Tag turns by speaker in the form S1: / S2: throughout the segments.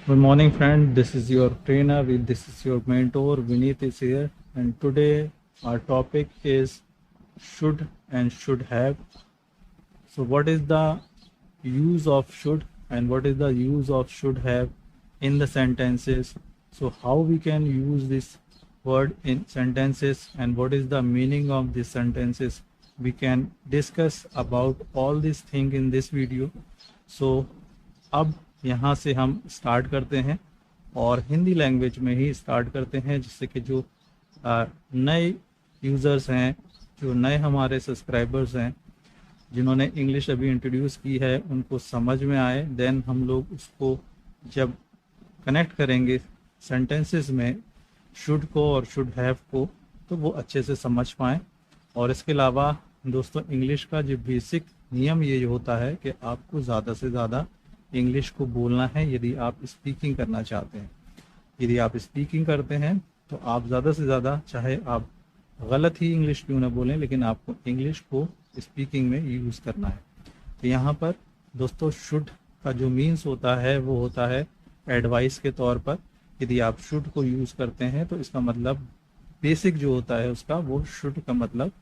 S1: Good morning, friend. This is your trainer. This is your mentor. Vineet is here, and today our topic is should and should have. So, what is the use of should and what is the use of should have in the sentences? So, how we can use this word in sentences and what is the meaning of these sentences? We can discuss about all these things in this video. So, अब यहाँ से हम start करते हैं और Hindi language में ही start करते हैं, जिससे कि जो नए यूज़र्स हैं, जो नए हमारे सब्सक्राइबर्स हैं, जिन्होंने इंग्लिश अभी इंट्रोड्यूस की है, उनको समझ में आए। देन हम लोग उसको जब कनेक्ट करेंगे सेंटेंसेस में शुड को और शुड हैव को, तो वो अच्छे से समझ पाएँ। और इसके अलावा दोस्तों, इंग्लिश का जो बेसिक नियम ये होता है कि आपको ज़्यादा से ज़्यादा इंग्लिश को बोलना है यदि आप स्पीकिंग करना चाहते हैं। यदि आप स्पीकिंग करते हैं तो आप ज़्यादा से ज़्यादा, चाहे आप गलत ही इंग्लिश क्यों ना बोलें, लेकिन आपको इंग्लिश को स्पीकिंग में यूज़ करना है। तो यहाँ पर दोस्तों, शुड का जो मीन्स होता है वो होता है एडवाइस के तौर पर। यदि आप शुड को यूज़ करते हैं तो इसका मतलब बेसिक जो होता है उसका, वो शुड का मतलब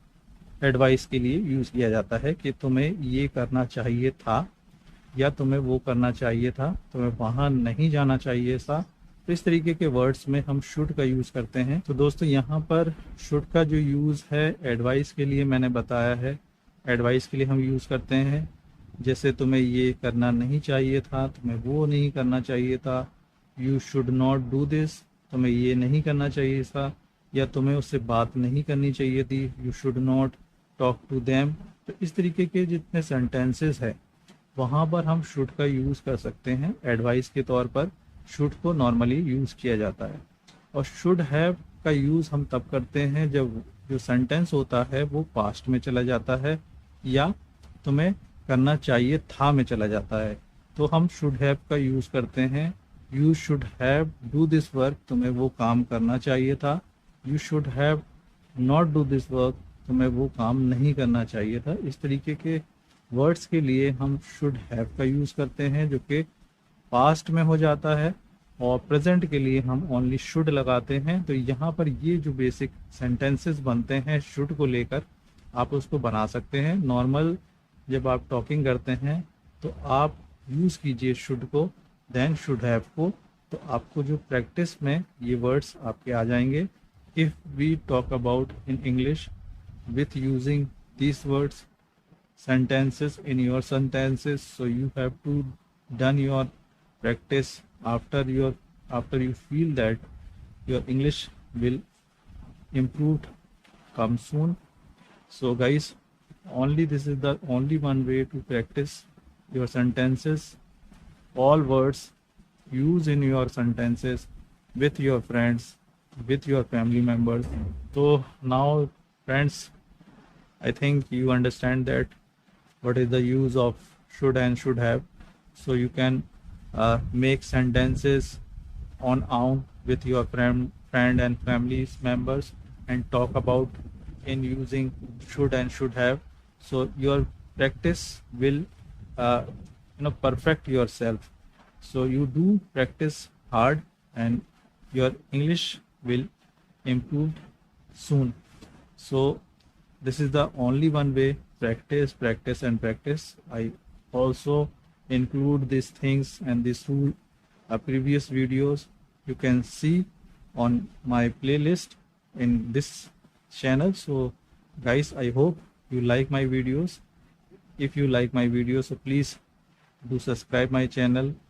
S1: एडवाइस के लिए यूज़ किया जाता है कि तुम्हें ये करना चाहिए था या तुम्हें वो करना चाहिए था, तुम्हें वहाँ नहीं जाना चाहिए था। तो इस तरीके के वर्ड्स में हम शुड का यूज़ करते हैं। तो दोस्तों, यहाँ पर शुड का जो यूज़ है एडवाइस के लिए मैंने बताया है। एडवाइस के लिए हम यूज़ करते हैं, जैसे तुम्हें ये करना नहीं चाहिए था, तुम्हें वो नहीं करना चाहिए था। You should not do this, तुम्हें ये नहीं करना चाहिए था, या तुम्हें उससे बात नहीं करनी चाहिए थी। You should not talk to them. तो इस तरीके के जितने सेंटेंसेस हैं वहाँ पर हम शुड का यूज़ कर सकते हैं। एडवाइस के तौर पर शुड को नॉर्मली यूज़ किया जाता है। और शुड हैव का यूज़ हम तब करते हैं जब जो सेंटेंस होता है वो पास्ट में चला जाता है या तुम्हें करना चाहिए था में चला जाता है, तो हम शुड हैव का यूज़ करते हैं। You should have do this work, तुम्हें वो काम करना चाहिए था। You should have not do this work, तुम्हें वो काम नहीं करना चाहिए था। इस तरीके के वर्ड्स के लिए हम शुड हैव का यूज़ करते हैं, जो कि पास्ट में हो जाता है। और प्रेजेंट के लिए हम ओनली शुड लगाते हैं। तो यहाँ पर ये जो बेसिक सेंटेंसेस बनते हैं शुड को लेकर, आप उसको बना सकते हैं। नॉर्मल जब आप टॉकिंग करते हैं तो आप यूज़ कीजिए शुड को, देन शुड हैव को। तो आपको जो प्रैक्टिस में ये वर्ड्स आपके आ जाएंगे। If we talk about in English with using these words sentences in your sentences, so you have to done your practice after you feel that your English will improve come soon. So guys, only this is the only one way to practice your sentences. All words use in your sentences with your friends, with your family members. So now, friends, I think you understand that what is the use of should and should have. So you can make sentences on own with your friend and family members and talk about in using should and should have. So your practice will perfect yourself. So you do practice hard and your English will improve soon. So this is the only one way. Practice, practice and practice. I also include these things and this rule previous videos you can see on my playlist in this channel. So guys, I hope you like my videos. If you like my videos, so please do subscribe my channel